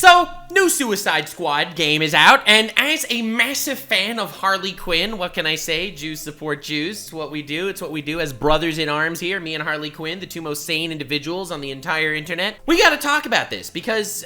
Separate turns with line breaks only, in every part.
So, new Suicide Squad game is out, and as a massive fan of Harley Quinn, what can I say? Jews support Jews. It's what we do. It's what we do as brothers in arms here. Me and Harley Quinn, the two most sane individuals on the entire internet. We gotta talk about this, because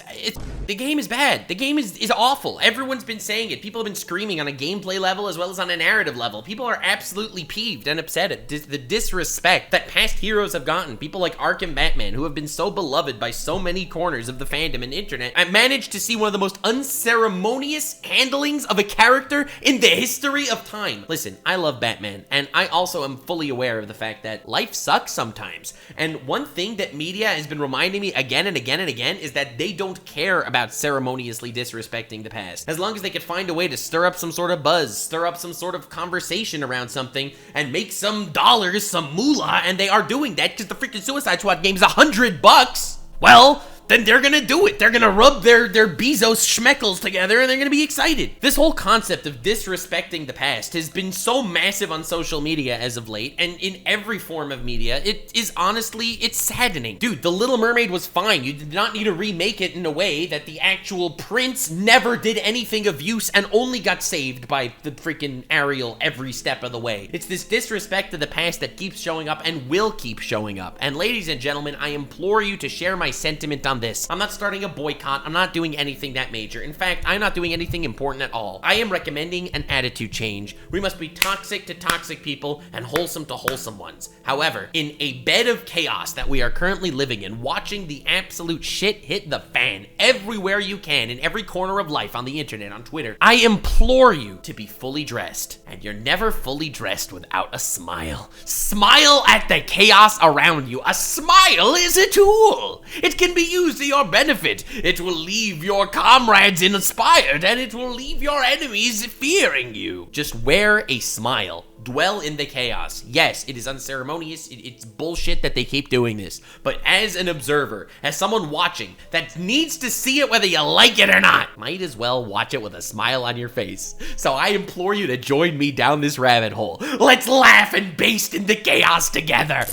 the game is bad. The game is awful. Everyone's been saying it. People have been screaming on a gameplay level as well as on a narrative level. People are absolutely peeved and upset at the disrespect that past heroes have gotten. People like Arkham Batman, who have been so beloved by so many corners of the fandom and internet, managed to see one of the most unceremonious handlings of a character in the history of time. Listen, I love Batman, and I also am fully aware of the fact that life sucks sometimes. And one thing that media has been reminding me again and again and again is that they don't care about ceremoniously disrespecting the past. As long as they could find a way to stir up some sort of buzz, stir up some sort of conversation around something, and make some dollars, some moolah, and they are doing that because the freaking Suicide Squad game is $100, well, then they're gonna do it. They're gonna rub their Bezos schmeckles together and they're gonna be excited. This whole concept of disrespecting the past has been so massive on social media as of late, and in every form of media. It is honestly, it's saddening. Dude, The Little Mermaid was fine. You did not need to remake it in a way that the actual prince never did anything of use and only got saved by the freaking Ariel every step of the way. It's this disrespect to the past that keeps showing up and will keep showing up. And ladies and gentlemen, I implore you to share my sentiment on this. I'm not starting a boycott. I'm not doing anything that major. In fact, I'm not doing anything important at all. I am recommending an attitude change. We must be toxic to toxic people and wholesome to wholesome ones. However, in a bed of chaos that we are currently living in, watching the absolute shit hit the fan everywhere you can, in every corner of life, on the internet, on Twitter, I implore you to be fully dressed. And you're never fully dressed without a smile. Smile at the chaos around you. A smile is a tool. It can be used to your benefit. It will leave your comrades inspired, and it will leave your enemies fearing you. Just wear a smile. Dwell in the chaos. Yes, it is unceremonious. It's bullshit that they keep doing this. But as an observer, as someone watching that needs to see it whether you like it or not, might as well watch it with a smile on your face. So I implore you to join me down this rabbit hole. Let's laugh and baste in the chaos together.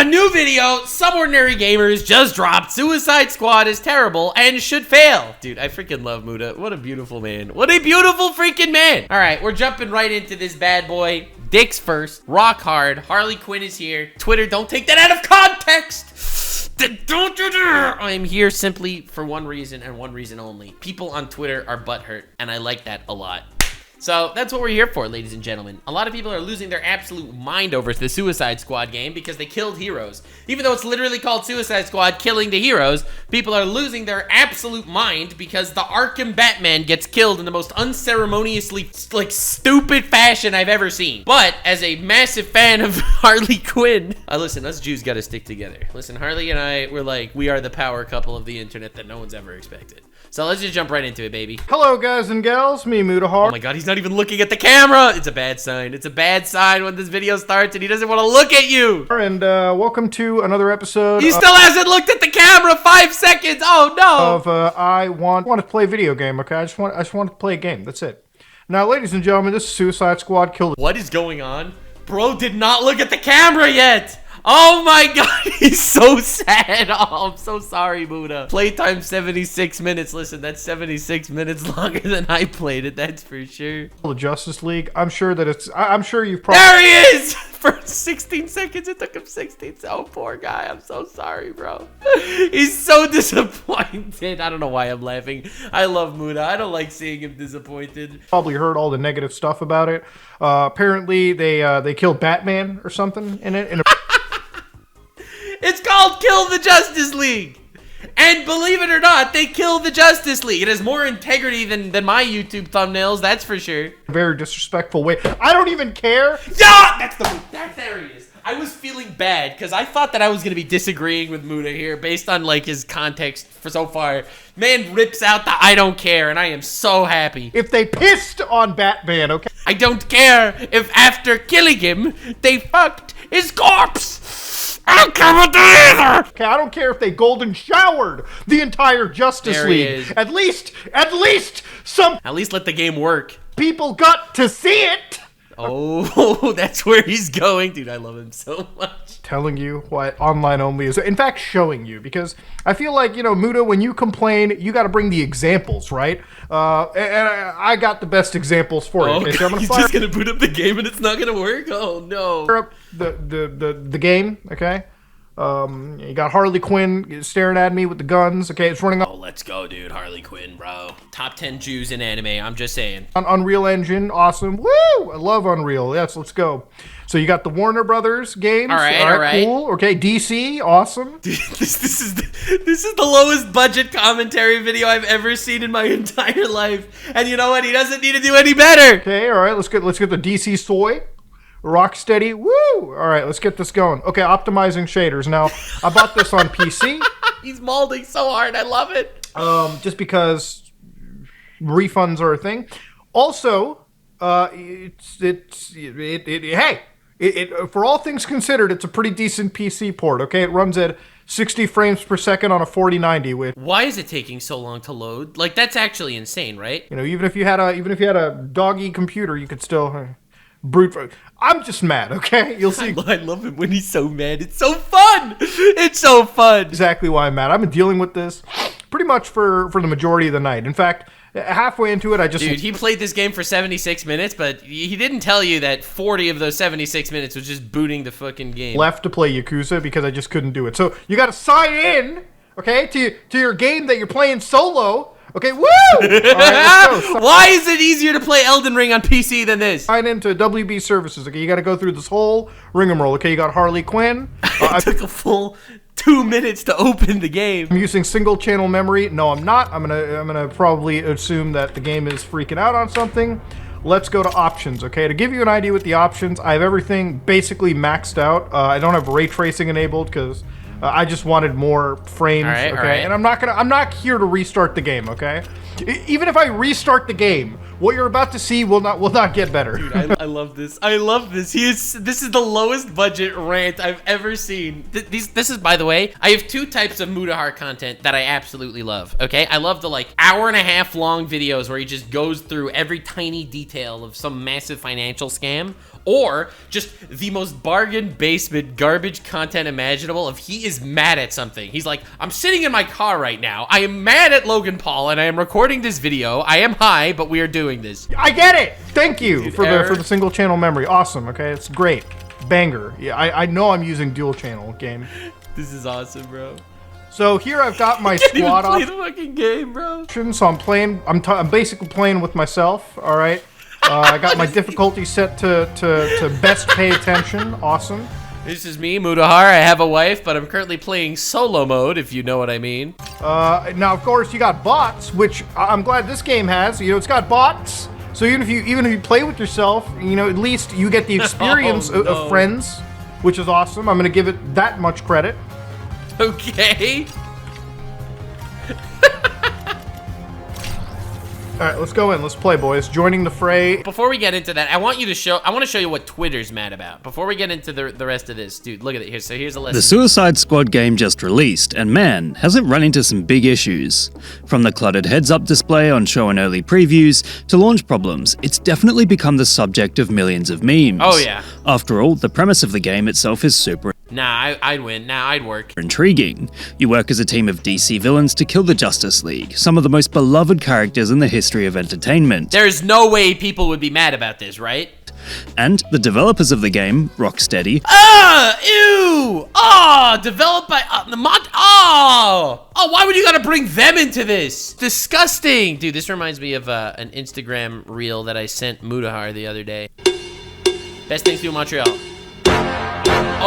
New video. Subordinary Gamers just dropped. Suicide Squad is terrible and should fail. Dude, I freaking love Muta. What a beautiful man. What a beautiful freaking man. All right, we're jumping right into this bad boy. Dicks first. Rock hard. Harley Quinn is here. Twitter, don't take that out of context. Don't do that. I'm here simply for one reason and one reason only. People on Twitter are butthurt, and I like that a lot. So that's what we're here for, ladies and gentlemen. A lot of people are losing their absolute mind over the Suicide Squad game because they killed heroes. Even though it's literally called Suicide Squad Killing the Heroes, people are losing their absolute mind because the Arkham Batman gets killed in the most unceremoniously, stupid fashion I've ever seen. But as a massive fan of Harley Quinn, listen, us Jews gotta stick together. Listen, Harley and I, we are the power couple of the internet that no one's ever expected. So let's just jump right into it, baby.
Hello, guys and gals. Me, Mutahar.
Oh my god, he's not even looking at the camera. It's a bad sign. It's a bad sign when this video starts and he doesn't want to look at you.
And welcome to another episode.
He still hasn't looked at the camera. 5 seconds. Oh no.
Of I want to play a video game. Okay, I just want to play a game. That's it. Now, ladies and gentlemen, this is Suicide Squad Kill.
What is going on? Bro did not look at the camera yet. Oh my god, he's so sad. Oh, I'm so sorry, Buddha. Playtime 76 minutes. Listen, that's 76 minutes longer than I played it, that's for sure.
The Justice League. I'm sure that it's... I'm sure you've probably...
There he is! For 16 seconds, it took him 16. Oh, poor guy. I'm so sorry, bro. He's so disappointed. I don't know why I'm laughing. I love Muda. I don't like seeing him disappointed.
Probably heard all the negative stuff about it. Apparently, they killed Batman or something in it.
It's called Kill the Justice League. And believe it or not, they killed the Justice League. It has more integrity than my YouTube thumbnails, that's for sure.
Very disrespectful way. I don't even care.
Yeah, that's the move. There he is. I was feeling bad because I thought that I was going to be disagreeing with Muda here based on like his context for so far. Man rips out the I don't care, and I am so happy.
If they pissed on Batman, okay?
I don't care if after killing him, they fucked his corpse. I don't care about that either.
Okay, I don't care if they golden showered the entire Justice League. At least some...
At least let the game work.
People got to see it.
Oh, that's where he's going. Dude, I love him so much.
Telling you what online only is. In fact, showing you. Because I feel like, Muta, when you complain, you got to bring the examples, right? And I got the best examples for you.
Oh,
Okay, so I'm gonna
he's
fire
just going to boot up the game and it's not going to work? Oh, no.
up the game, okay? You got Harley Quinn staring at me with the guns, okay? It's running
Oh, let's go, dude. Harley Quinn, bro. Top 10 Jews in anime. I'm just saying.
on Unreal Engine. Awesome. Woo! I love Unreal. Yes, let's go. So you got the Warner Brothers games.
All right.
Cool. Okay, DC. Awesome.
Dude, this is the lowest budget commentary video I've ever seen in my entire life. And you know what? He doesn't need to do any better.
Okay, all right. Let's get the DC soy. Rocksteady. Woo! All right, let's get this going. Okay, optimizing shaders. Now, I bought this on PC.
He's molding so hard. I love it.
Just because refunds are a thing. Also, for all things considered, it's a pretty decent PC port. Okay, it runs at 60 frames per second on a 4090. With
Why is it taking so long to load? Like, that's actually insane, right?
even if you had a doggy computer, you could still brute. I'm just mad. Okay, you'll see
I love him when he's so mad. It's so fun. It's so fun.
exactly why I'm mad. I've been dealing with this pretty much for the majority of the night. In fact, halfway into it, I just
Dude, he played this game for 76 minutes, but he didn't tell you that 40 of those 76 minutes was just booting the fucking game.
left to play Yakuza because I just couldn't do it. So you got to sign in, okay, to your game that you're playing solo. Okay, woo! All right, let's go.
Why is it easier to play Elden Ring on PC than this?
Sign into WB services. Okay, you got to go through this whole rigmarole. Okay, you got Harley Quinn.
It took a full 2 minutes to open the game.
I'm using single channel memory. No, I'm not. I'm gonna probably assume that the game is freaking out on something. Let's go to options. Okay, to give you an idea with the options, I have everything basically maxed out. I don't have ray tracing enabled because I just wanted more frames.
All right,
okay,
all right.
and I'm not here to restart the game. Okay, even if I restart the game, what you're about to see will not get better.
Dude, I love this. I love this. This is the lowest budget rant I've ever seen. This is, by the way, I have two types of Mutahar content that I absolutely love. Okay, I love the hour-and-a-half long videos where he just goes through every tiny detail of some massive financial scam, or just the most bargain basement garbage content imaginable. If he is mad at something, he's like, I'm sitting in my car right now. I am mad at Logan Paul, and I am recording this video. I am high, but we are doing this.
I get it. Thank you
Dude,
for the single channel memory. Awesome. Okay, it's great. Banger. Yeah, I know I'm using dual channel game.
This is awesome, bro.
So here I've got my
Can't even
squad
play the fucking game, bro.
options. So I'm playing. I'm basically playing with myself. All right. I got my difficulty set to best pay attention. Awesome.
This is me, Mutahar. I have a wife, but I'm currently playing solo mode, if you know what I mean.
Now of course you got bots, which I'm glad this game has. It's got bots. So even if you play with yourself, at least you get the experience
Oh, no.
of friends, which is awesome. I'm gonna give it that much credit.
Okay.
All right, let's go in. Let's play, boys. Joining the fray.
Before we get into that, I want to show you what Twitter's mad about. Before we get into the rest of this, dude, look at it here. So here's a lesson.
The Suicide Squad game just released, and man, has it run into some big issues. From the cluttered heads-up display on show and early previews, to launch problems, it's definitely become the subject of millions of memes.
Oh, yeah.
After all, the premise of the game itself is super
Nah, I'd win. Nah, I'd work.
intriguing. You work as a team of DC villains to kill the Justice League, some of the most beloved characters in the history of entertainment.
There's no way people would be mad about this, right?
And the developers of the game, Rocksteady,
Ew! Oh, developed by the mod. Oh, why would you gotta bring them into this? Disgusting, dude. This reminds me of an Instagram reel that I sent Mutahar the other day. Best things to do in Montreal.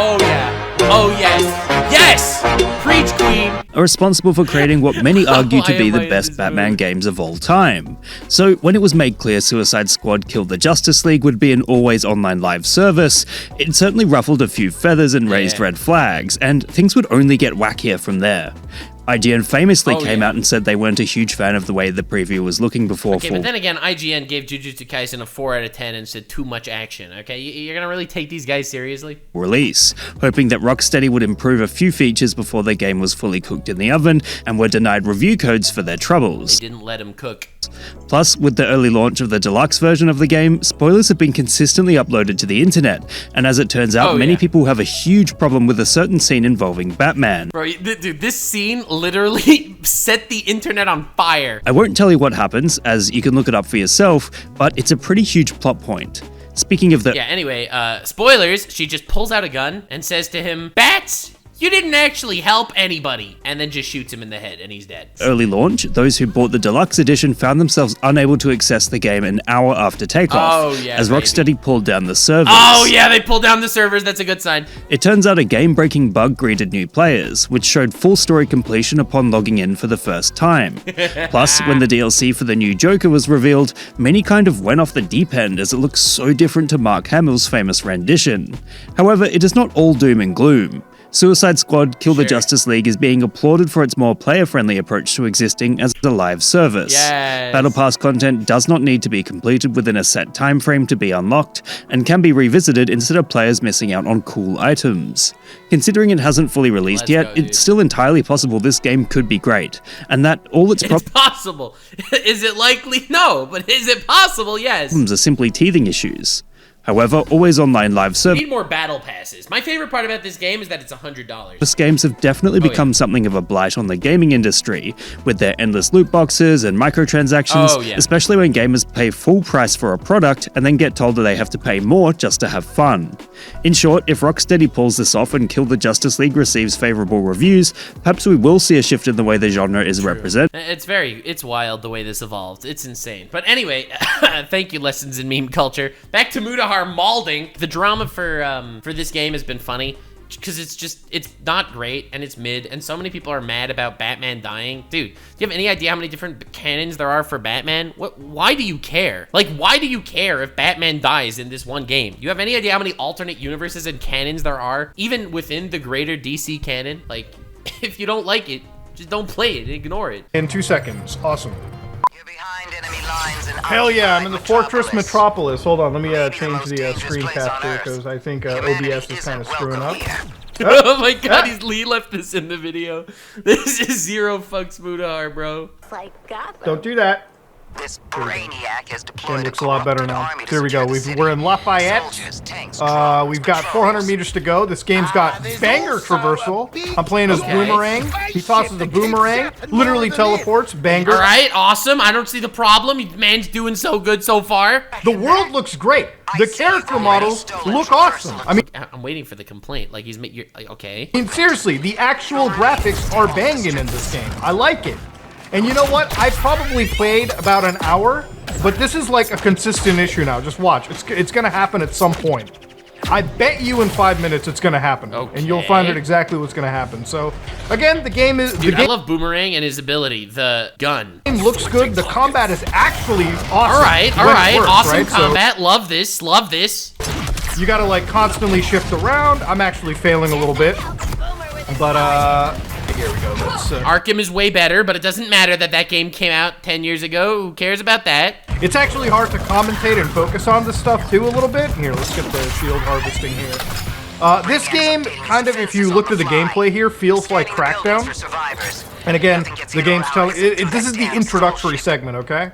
Oh yeah. Oh yes. Yes. Preach, Queen.
are responsible for creating what many argue to
Why
be
am I
the
in
best
this
Batman
movie?
games of all time. So when it was made clear Suicide Squad Killed the Justice League would be an always online live service, it certainly ruffled a few feathers and raised
Yeah.
red flags, and things would only get wackier from there. IGN famously came out and said they weren't a huge fan of the way the preview was looking before
Okay, but then again, IGN gave Jujutsu Kaisen a 4 out of 10 and said too much action. Okay, you're gonna really take these guys seriously?
release, hoping that Rocksteady would improve a few features before their game was fully cooked in the oven and were denied review codes for their troubles.
Didn't let him cook.
past. Plus, with the early launch of the deluxe version of the game, spoilers have been consistently uploaded to the internet, and as it turns out, many people have a huge problem with a certain scene involving Batman.
Bro, dude, this scene literally set the internet on fire.
I won't tell you what happens, as you can look it up for yourself, but it's a pretty huge plot point. Speaking of the—
Yeah, anyway, spoilers, she just pulls out a gun and says to him, "Bats, you didn't actually help anybody," and then just shoots him in the head, and he's dead.
early launch, those who bought the deluxe edition found themselves unable to access the game an hour after takeoff, as Rocksteady pulled down the servers.
Oh yeah, they pulled down the servers, that's a good sign.
It turns out a game-breaking bug greeted new players, which showed full story completion upon logging in for the first time. Plus, when the DLC for the new Joker was revealed, many kind of went off the deep end as it looks so different to Mark Hamill's famous rendition. However, it is not all doom and gloom. Suicide Squad Kill the Justice League is being applauded for its more player-friendly approach to existing as a live service.
Yes.
Battle Pass content does not need to be completed within a set time frame to be unlocked, and can be revisited instead of players missing out on cool items. Considering it hasn't fully released yet, it's still entirely possible this game could be great, and that all its
possible. Is it likely? No, but is it possible? Yes.
problems are simply teething issues. However, always online live service
Need more battle passes. My favorite part about this game is that it's $100.
games have definitely become something of a blight on the gaming industry, with their endless loot boxes and microtransactions, especially when gamers pay full price for a product and then get told that they have to pay more just to have fun. In short, if Rocksteady pulls this off and Kill the Justice League receives favorable reviews, perhaps we will see a shift in the way the genre is represented.
It's wild the way this evolved. It's insane. But anyway, thank you, Lessons in Meme Culture. Back to Mutahar malding. The drama for this game has been funny because it's not great and it's mid, and so many people are mad about Batman dying. Dude, do you have any idea how many different canons there are for Batman? Why do you care? Like, why do you care if Batman dies in this one game? You have any idea how many alternate universes and canons there are, even within the greater DC canon? Like, if you don't like it, just don't play it, ignore it.
In 2 seconds. Awesome.
You're behind enemy lines and
Hell yeah, I'm in the Fortress Metropolis. Hold on, let me change the screen capture because I think OBS is kind of screwing up.
Oh my god, Lee left this in the video. This is zero fucks Mutahar, bro.
Don't do that.
This brainiac has deployed
Game looks a lot better now. Here we go. We're in Lafayette. We've got 400 meters to go. This game's got banger traversal. I'm playing as Boomerang. He tosses a boomerang, literally teleports. Banger.
All right, awesome. I don't see the problem. Man's doing so good so far.
The world looks great. The character models look awesome. I mean,
I'm waiting for the complaint. Like you're okay.
I mean, seriously, the actual graphics are banging in this game. I like it. And you know what? I probably played about an hour, but this is like a consistent issue now. Just watch. It's gonna happen at some point. I bet you in 5 minutes it's gonna happen, and you'll find out exactly what's gonna happen. So, again, the game is.
Dude, I love Boomerang and his ability, the gun.
The game looks good. The combat is actually awesome.
All right, awesome
right?
combat. So, love this, love this.
You gotta like constantly shift around. I'm actually failing a little bit, but here we go.
Arkham is way better, but it doesn't matter that game came out 10 years ago. Who cares about that?
It's actually hard to commentate and focus on this stuff too a little bit. Here, let's get the shield harvesting here. This game, kind of, if you look at the gameplay here, feels like Crackdown. And again, the game's telling this is the introductory segment, okay?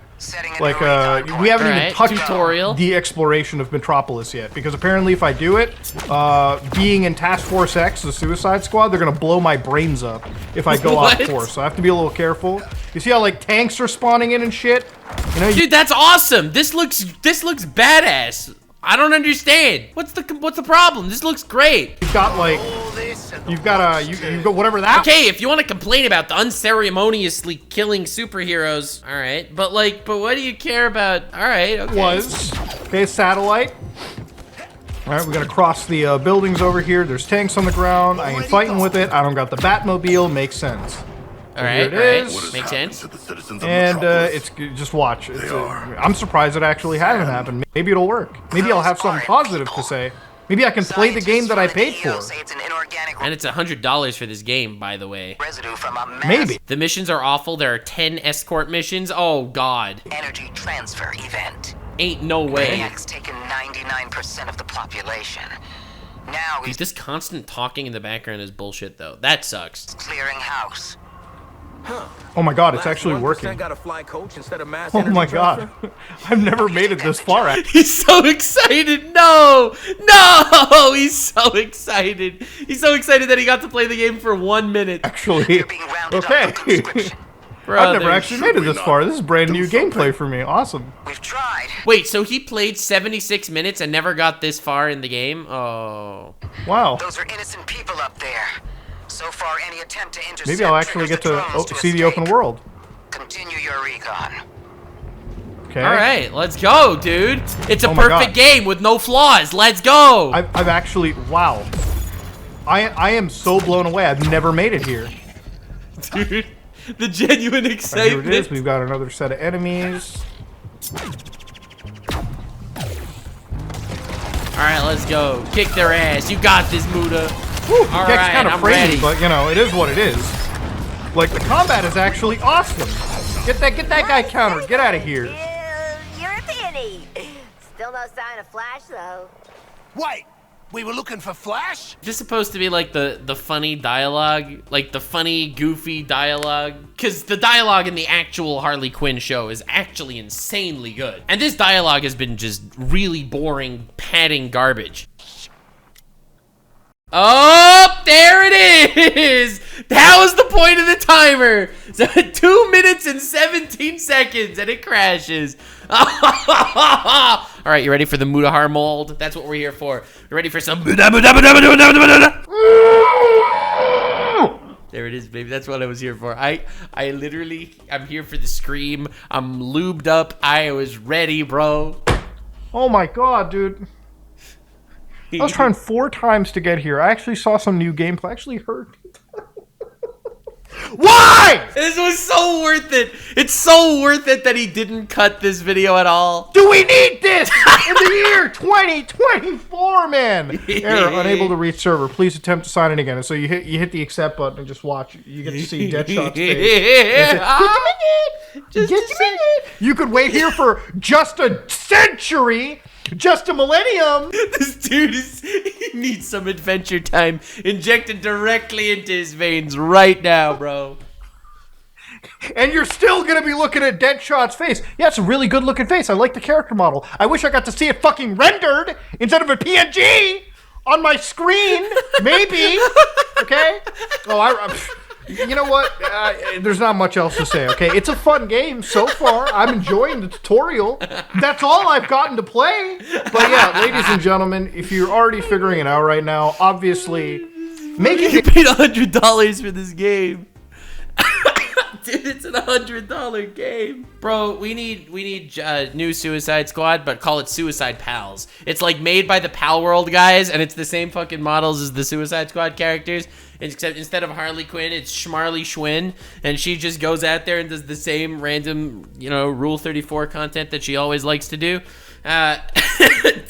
Like, we haven't even touched the exploration of Metropolis yet, because apparently if I do it, being in Task Force X, the Suicide Squad, they're gonna blow my brains up if I go off course, so I have to be a little careful. You see how, like, tanks are spawning in and shit? You know,
dude, that's awesome! This looks badass! I don't understand. What's the problem? This looks great.
You've got like, you've got whatever that.
Okay, if you want to complain about the unceremoniously killing superheroes, all right. But what do you care about? All right, okay.
Okay, satellite. All right, we gotta cross the buildings over here. There's tanks on the ground. I ain't fighting with it. I don't got the Batmobile. Makes sense.
All right, makes sense.
And it's just watch. I'm surprised it actually hasn't happened. Maybe it'll work. Maybe I'll have something positive to say. Maybe I can play the game that I paid for.
And it's $100 for this game, by the way.
Maybe.
The missions are awful. There are 10 escort missions. Oh God.
Energy transfer event.
Ain't no way.
Brainiac's taken 99% of the population. Now
dude, this constant talking in the background is bullshit, though. That sucks.
Clearing house.
Oh my god, it's actually working.
Got a fly coach instead of mass
Oh my god. I've never made it this far.
He's so excited. No! No! He's so excited. He's so excited that he got to play the game for 1 minute.
Actually, okay. I've never actually made it this far. This is brand new gameplay for me. Awesome.
We've tried.
Wait, so he played 76 minutes and never got this far in the game? Oh.
Wow.
Those are innocent people up there. So far, any attempt to intercept
Maybe I'll actually get to see the open world.
Continue your recon.
Okay.
All right, let's go, dude. It's a
Oh my
perfect
God.
game with no flaws. Let's go.
I've actually, wow. I am so blown away. I've never made it here.
Dude, the genuine
Here
excitement.
it is. We've got another set of enemies.
All right, let's go. Kick their ass. You got this, Muta.
Whew,
All
it gets
right,
kind of
I'm
crazy,
ready.
but you know, it is what it is. Like, the combat is actually awesome. Get that guy countered. Get out of here.
You're a penny. Still no sign of Flash, though.
Wait, we were looking for Flash?
Is this supposed to be like the funny dialogue? Like the funny, goofy dialogue? Because the dialogue in the actual Harley Quinn show is actually insanely good. And this dialogue has been just really boring, padding garbage. Oh, there it is! That was the point of the timer! So 2 minutes and 17 seconds and it crashes. Alright, you ready for the Mutahar mold? That's what we're here for. You ready for some There it is, baby. That's what I was here for. I'm here for the scream. I'm lubed up. I was ready, bro.
Oh my god, dude. I was trying 4 times to get here. I actually saw some new gameplay. I actually heard. Why?
This was so worth it. It's so worth it that he didn't cut this video at all.
Do we need this in the year 2024, man? Error, unable to reach server. Please attempt to sign in again. And so you hit the accept button and just watch. You get to see Deadshot's face. Just a minute. You could wait here for just a century. Just a millennium.
This dude he needs some adventure time injected directly into his veins right now, bro.
And you're still gonna be looking at Deadshot's face. Yeah, it's a really good looking face. I like the character model. I wish I got to see it fucking rendered instead of a PNG on my screen. Maybe. Okay? Oh, you know what? There's not much else to say, okay? It's a fun game so far. I'm enjoying the tutorial. That's all I've gotten to play. But yeah, ladies and gentlemen, if you're already figuring it out right now, obviously, making
You paid $100 for this game. Dude, it's an $100 game. Bro, we need new Suicide Squad, but call it Suicide Pals. It's like made by the Pal World guys, and it's the same fucking models as the Suicide Squad characters. Except instead of Harley Quinn, it's Schmarley Schwinn, and she just goes out there and does the same random, Rule 34 content that she always likes to do.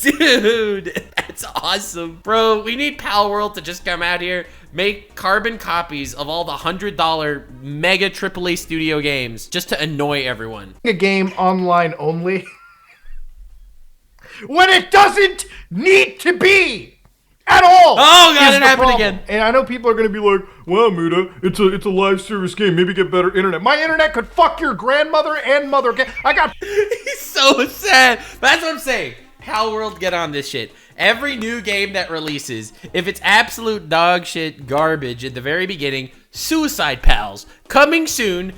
Dude, that's awesome. Bro, we need Pal World to just come out here, make carbon copies of all the $100 mega AAA studio games just to annoy everyone.
a game online only when it doesn't need to be at all.
Oh god,
is
it
the
happened
problem.
again.
And I know people are gonna be like, well, Muta, it's a live service game, maybe get better internet. My internet could fuck your grandmother and mother. I got
He's so sad. That's what I'm saying. Pal World, get on this shit. Every new game that releases, if it's absolute dog shit garbage at the very beginning, Suicide Pals, coming soon,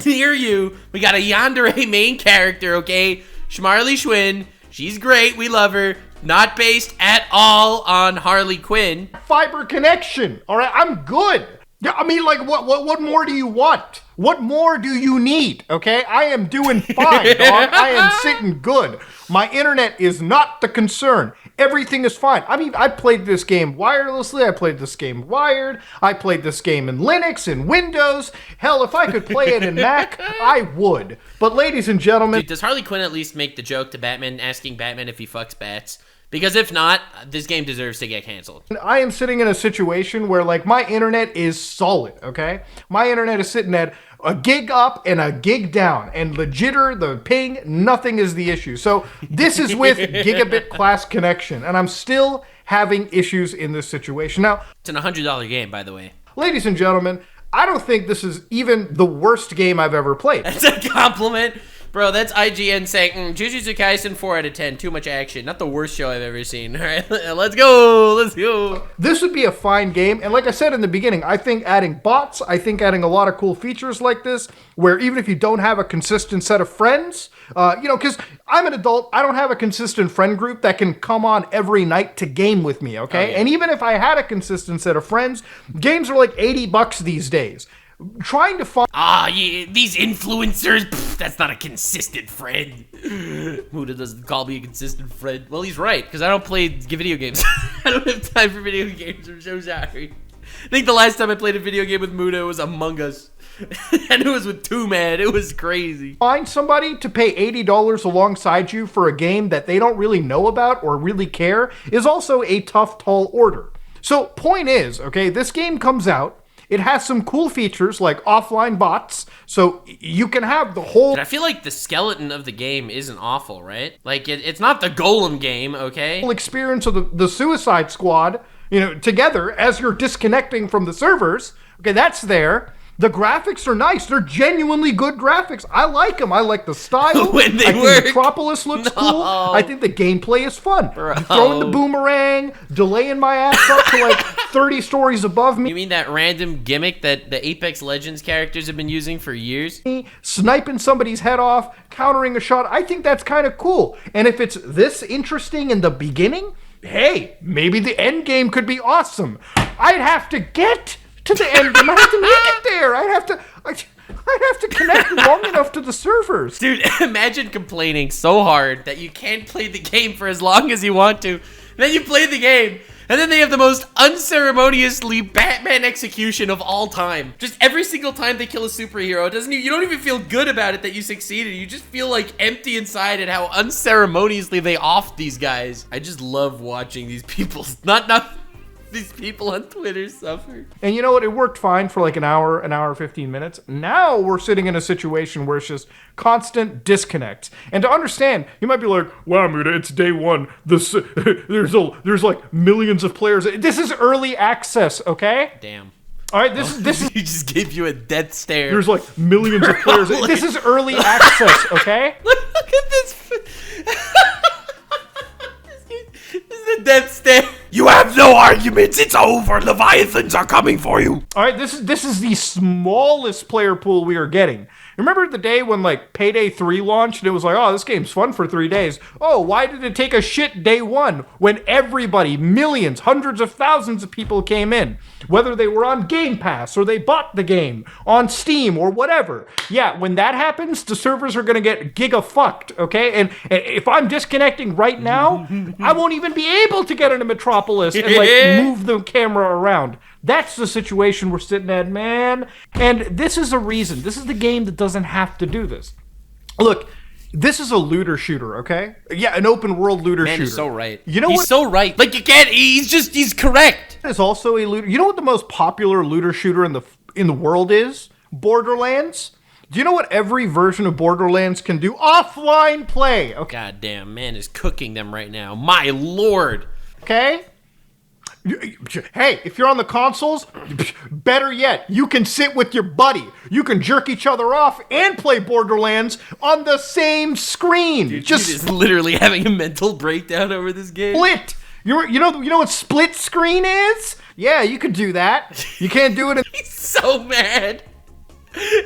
near you. We got a yandere main character, okay? Schmarley Schwinn, she's great, we love her. Not based at all on Harley Quinn.
fiber connection. All right, I'm good. Yeah, I mean, like, what more do you want? What more do you need? Okay, I am doing fine, dog. I am sitting good. My internet is not the concern. Everything is fine. I mean, I played this game wirelessly. I played this game wired. I played this game in Linux and Windows. Hell, if I could play it in Mac, I would. But ladies and gentlemen,
Dude, does Harley Quinn at least make the joke to Batman, asking Batman if he fucks bats? Because if not, this game deserves to get canceled.
I am sitting in a situation where, like, my internet is solid, okay? My internet is sitting at a gig up and a gig down, and the jitter, the ping, nothing is the issue. So this is with gigabit class connection, and I'm still having issues in this situation. Now,
It's an $100 game, by the way.
ladies and gentlemen, I don't think this is even the worst game I've ever played.
That's a compliment. Bro, that's IGN saying, Jujutsu Kaisen 4 out of 10, too much action. Not the worst show I've ever seen. All right, let's go, let's go.
This would be a fine game, and like I said in the beginning, I think adding bots, I think adding a lot of cool features like this, where even if you don't have a consistent set of friends, you know, because I'm an adult, I don't have a consistent friend group that can come on every night to game with me, okay?
Oh, yeah.
And even if I had a consistent set of friends, games are like $80 these days. Trying to find
Yeah, these influencers, that's not a consistent friend. Muda doesn't call me a consistent friend. Well, he's right, because I don't play video games. I don't have time for video games, I'm so sorry. I think the last time I played a video game with Muda was Among Us. And it was with 2Man, it was crazy.
Find somebody to pay $80 alongside you for a game that they don't really know about or really care is also a tough, tall order. So, point is, okay, this game comes out. It has some cool features like offline bots, so you can have the whole...
I feel like the skeleton of the game isn't awful, right? Like, it's not the Golem game, okay?
experience of the Suicide Squad, you know, together as you're disconnecting from the servers. Okay, that's there. The graphics are nice. They're genuinely good graphics. I like them. I like the style.
When they
I think
work.
Metropolis looks cool. I think the gameplay is fun.
Bro.
Throwing the boomerang, delaying my ass up to like 30 stories above me.
You mean that random gimmick that the Apex Legends characters have been using for years?
Sniping somebody's head off, countering a shot. I think that's kind of cool. And if it's this interesting in the beginning, hey, maybe the end game could be awesome. I'd have to get to the end game. I'd have to make it there. I'd have to connect long enough to the servers.
Dude, imagine complaining so hard that you can't play the game for as long as you want to. And then you play the game, and then they have the most unceremoniously Batman execution of all time. Just every single time they kill a superhero, you don't even feel good about it that you succeeded. You just feel like empty inside at how unceremoniously they offed these guys. I just love watching these people, not these people on Twitter suffer.
And you know what? It worked fine for like an hour 15 minutes. Now we're sitting in a situation where it's just constant disconnects. And to understand, you might be like, wow, Muda, it's day one. There's like millions of players. This is early access, okay?
Damn.
All right, this is
He just gave you a death stare.
there's like millions of players. This is early access, okay?
Look at this. This is the death stare.
You have no arguments. It's over. Leviathans are coming for you.
All right, this is the smallest player pool we are getting. Remember the day when like Payday 3 launched and it was like, oh, this game's fun for 3 days. Oh, why did it take a shit day one when everybody, millions, hundreds of thousands of people came in? Whether they were on Game Pass or they bought the game on Steam or whatever. Yeah, when that happens, the servers are going to get giga-fucked, okay? And if I'm disconnecting right now, I won't even be able to get into Metropolis and like move the camera around. That's the situation we're sitting at, man. And this is a reason. This is the game that doesn't have to do this. Look, this is a looter shooter, okay? Yeah, an open world looter shooter.
Man, he's so right.
You know
he's
what?
so right. Like, you can't, he's correct.
Is also a looter. You know what the most popular looter shooter in the world is? Borderlands. Do you know what every version of Borderlands can do? Offline play, okay?
God damn, man is cooking them right now. My lord.
Okay? Hey, if you're on the consoles, better yet, you can sit with your buddy. You can jerk each other off and play Borderlands on the same screen.
Dude is literally having a mental breakdown over this game.
split. You know what split screen is? Yeah, you could do that. You can't do it in
He's so mad.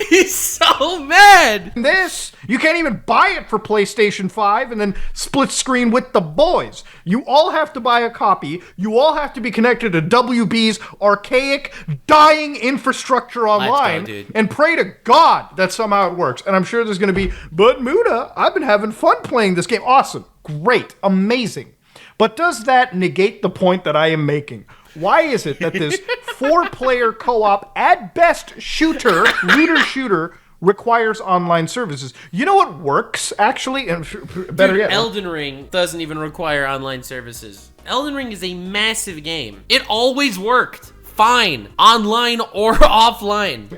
He's so mad.
this. You can't even buy it for PlayStation 5 and then split screen with the boys. You all have to buy a copy. You all have to be connected to WB's archaic, dying infrastructure online
dude.
and pray to God that somehow it works. And I'm sure there's going to be, but Muda, I've been having fun playing this game. Awesome. Great. Amazing. But does that negate the point that I am making? Why is it that this 4-player co-op, at best looter shooter, requires online services? You know what works, actually? And better
Dude,
yet,
Elden Ring doesn't even require online services. Elden Ring is a massive game. It always worked. Fine. Online or offline.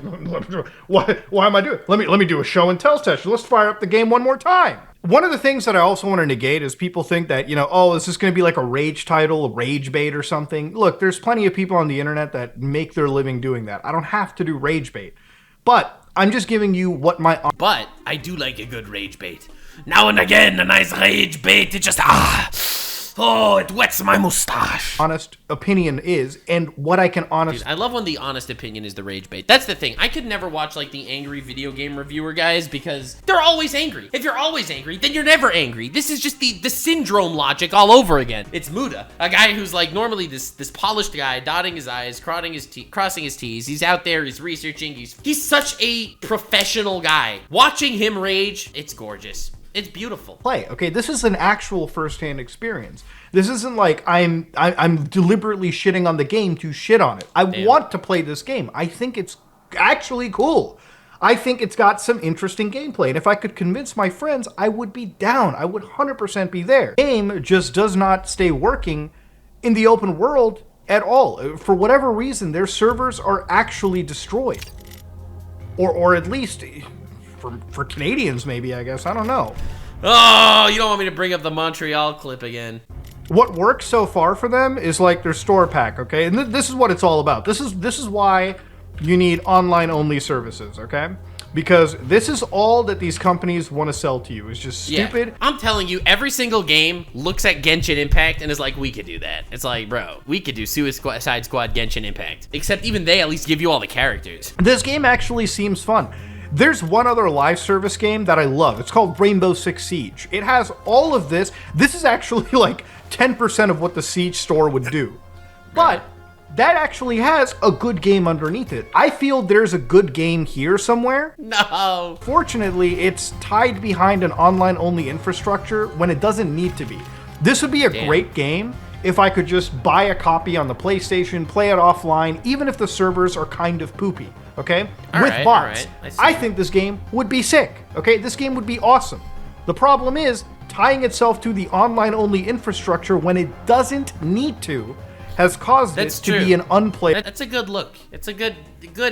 why am I doing it? Let me do a show and tell session. Let's fire up the game one more time. One of the things that I also want to negate is people think that, oh, is this going to be like a rage title, a rage bait or something? Look, there's plenty of people on the internet that make their living doing that. I don't have to do rage bait. But I'm just giving you what my...
But I do like a good rage bait.
Now and again, a nice rage bait. It just, oh, it wets my mustache.
honest opinion is, and what I can honestly...
Dude, I love when the honest opinion is the rage bait. That's the thing. I could never watch, like, the angry video game reviewer guys because they're always angry. If you're always angry, then you're never angry. This is just the syndrome logic all over again. It's Muta, a guy who's, like, normally this polished guy, dotting his I's, crossing his T's. He's out there, he's researching, he's such a professional guy. Watching him rage, it's gorgeous. It's beautiful.
Play, okay? This is an actual first-hand experience. This isn't like I'm deliberately shitting on the game to shit on it. I want to play this game. I think it's actually cool. I think it's got some interesting gameplay, and if I could convince my friends, I would be down. I would 100% be there. The game just does not stay working in the open world at all. For whatever reason, their servers are actually destroyed. Or at least... For Canadians, maybe, I guess. I don't know.
Oh, you don't want me to bring up the Montreal clip again.
What works so far for them is like their store pack, okay? And this is what it's all about. This is why you need online-only services, okay? Because this is all that these companies want to sell to you. It's just stupid.
Yeah. I'm telling you, every single game looks at Genshin Impact and is like, we could do that. It's like, bro, we could do Suicide Squad Genshin Impact. Except even they at least give you all the characters.
This game actually seems fun. There's one other live service game that I love. It's called Rainbow Six Siege. It has all of this. This is actually like 10% of what the Siege store would do. But that actually has a good game underneath it. I feel there's a good game here somewhere.
No.
Fortunately, it's tied behind an online-only infrastructure when it doesn't need to be. This would be a great game if I could just buy a copy on the PlayStation, play it offline, even if the servers are kind of poopy. Okay? With bots. I think this game would be sick. Okay? This game would be awesome. The problem is tying itself to the online-only infrastructure when it doesn't need to has caused it to be an unplayable.
That's a good look. It's a good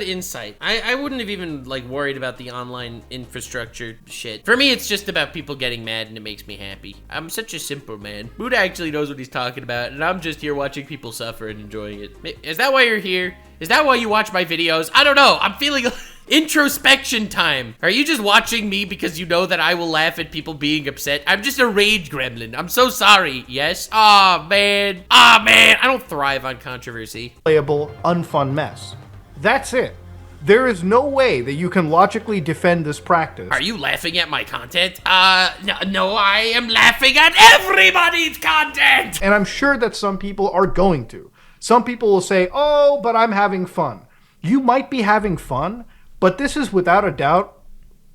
insight. I wouldn't have even like worried about the online infrastructure shit. For me, it's just about people getting mad and it makes me happy. I'm such a simple man. Buddha actually knows what he's talking about and I'm just here watching people suffer and enjoying it. Is that why you're here? Is that why you watch my videos? I don't know. I'm feeling introspection time. Are you just watching me because you know that I will laugh at people being upset? I'm just a rage gremlin. I'm so sorry. Yes? Aw, man. Aw, man. I don't thrive on controversy.
Playable, unfun mess. That's it. There is no way that you can logically defend this practice.
Are you laughing at my content? No, I am laughing at everybody's content!
And I'm sure that some people are going to. Some people will say, oh, but I'm having fun. You might be having fun, but this is without a doubt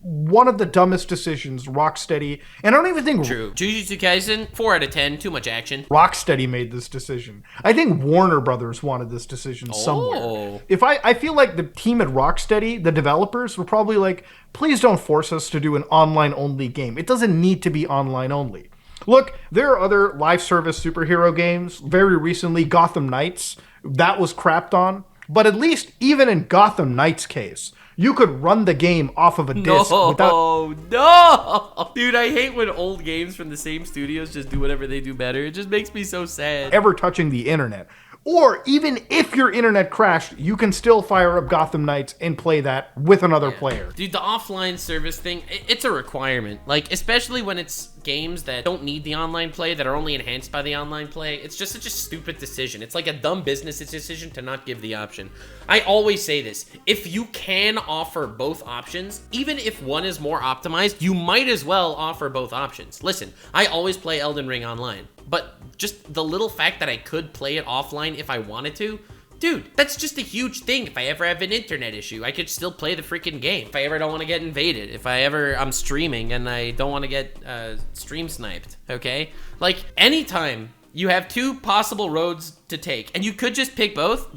one of the dumbest decisions Rocksteady, and I don't even think...
True. Jujutsu Kaisen, 4 out of 10, too much action.
Rocksteady made this decision. I think Warner Brothers wanted this decision somewhere. I feel like the team at Rocksteady, the developers, were probably like, please don't force us to do an online-only game. It doesn't need to be online-only. Look, there are other live service superhero games. Very recently, Gotham Knights. That was crapped on. But at least, even in Gotham Knights' case, you could run the game off of a disc without...
No! Dude, I hate when old games from the same studios just do whatever they do better. It just makes me so sad.
Ever touching the internet. Or even if your internet crashed, you can still fire up Gotham Knights and play that with another player.
Dude, the offline service thing, it's a requirement. Like, especially when it's games that don't need the online play, that are only enhanced by the online play. It's just such a stupid decision. It's like a dumb business decision to not give the option. I always say this. If you can offer both options, even if one is more optimized, you might as well offer both options. Listen, I always play Elden Ring online. But just the little fact that I could play it offline if I wanted to, dude, that's just a huge thing. If I ever have an internet issue, I could still play the freaking game. If I ever don't want to get invaded, if I'm streaming and I don't want to get stream sniped, okay? Like, anytime you have two possible roads to take, and you could just pick both.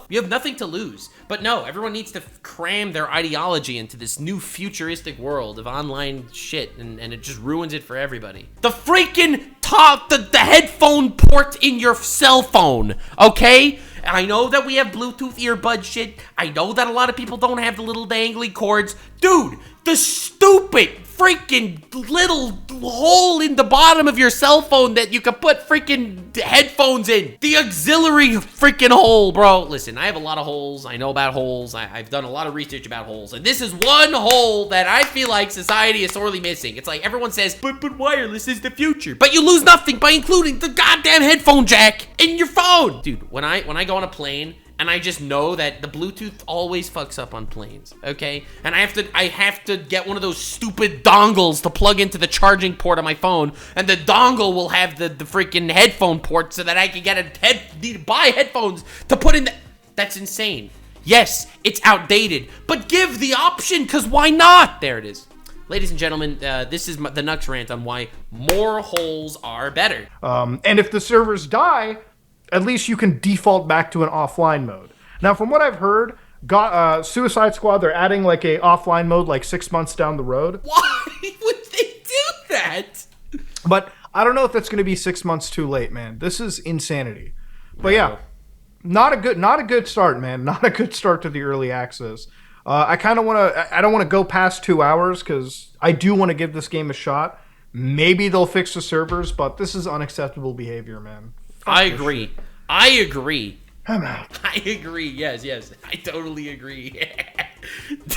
You have nothing to lose. But no, everyone needs to cram their ideology into this new futuristic world of online shit, and it just ruins it for everybody. The freaking the headphone port in your cell phone, okay? I know that we have Bluetooth earbud shit. I know that a lot of people don't have the little dangly cords. Dude, the stupid freaking little hole in the bottom of your cell phone that you can put freaking headphones in. The auxiliary freaking hole, bro. Listen, I have a lot of holes. I know about holes. I've done a lot of research about holes. And this is one hole that I feel like society is sorely missing. It's like everyone says, but wireless is the future. But you lose nothing by including the goddamn headphone jack in your phone. Dude, when I go on a plane, and I just know that the Bluetooth always fucks up on planes, okay? And I have to get one of those stupid dongles to plug into the charging port on my phone, and the dongle will have the freaking headphone port so that I can buy headphones to put in the... That's insane. Yes, it's outdated, but give the option, because why not? There it is. Ladies and gentlemen, this is the Nux rant on why more holes are better.
And if the servers die, at least you can default back to an offline mode. Now, from what I've heard, Suicide Squad, they're adding like a offline mode like 6 months down the road.
Why would they do that?
But I don't know if that's going to be 6 months too late, man. This is insanity. But yeah, not a good start, man. Not a good start to the early access. I kind of want to. I don't want to go past 2 hours because I do want to give this game a shot. Maybe they'll fix the servers, but this is unacceptable behavior, man.
I agree. I agree.
I'm out.
I agree. Yes. I totally agree.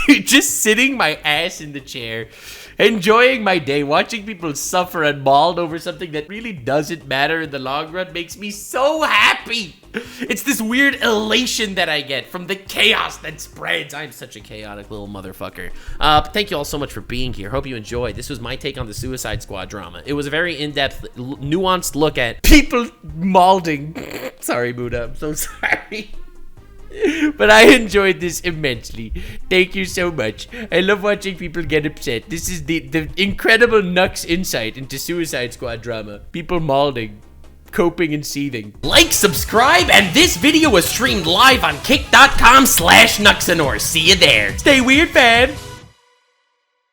Dude, just sitting my ass in the chair, enjoying my day, watching people suffer and mauled over something that really doesn't matter in the long run makes me so happy. It's this weird elation that I get from the chaos that spreads. I'm such a chaotic little motherfucker. Thank you all so much for being here. Hope you enjoyed. This was my take on the Suicide Squad drama. It was a very in-depth, nuanced look at people mauling. Sorry, Muda. I'm so sorry. But I enjoyed this immensely. Thank you so much. I love watching people get upset. This is the incredible Nux insight into Suicide Squad drama. People mauling, coping and seething. Like, subscribe, and this video was streamed live on kick.com/Nuxanor. See you there. Stay weird, fan.